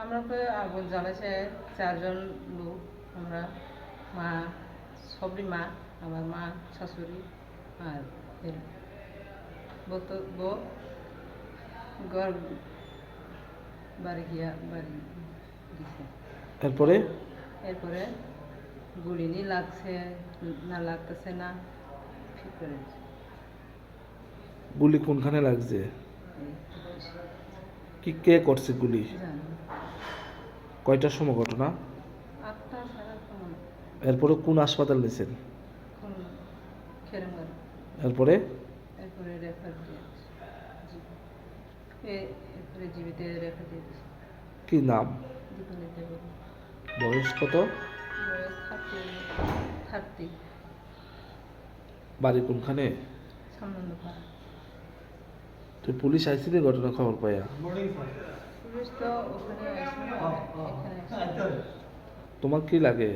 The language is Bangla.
আমরা আগুন জ্বালাইছে 4 জন লোক, আমরা মা, সবরি মা, আমার মা, শাশুড়ি আর বউ ঘর বাড়ি গেছে। এরপরে গুলি নি লাগছে না লাগতেছে না, ঠিক করে গুলি কোনখানে লাগছে? কি কে করছে গুলি? কয়টার সময় ঘটনা? 8টা সাড়ে 8টা মনে। এরপরে কোন হাসপাতাল নিয়েছেন? খেরমগাড়ি। এরপরে রেফার দিয়েছে, এরপরে জীবিতে রেফার দিয়েছে। কি নাম? বয়স কত? বয়স 30। বাড়ি কোনখানে? সামনন্দপাড়া। তুই পুলিশ আইসিলি ঘটনা খবর পাইয়া? পুলিশ তো ওখানে আসে, এখানে আসে। তোমার কি লাগে?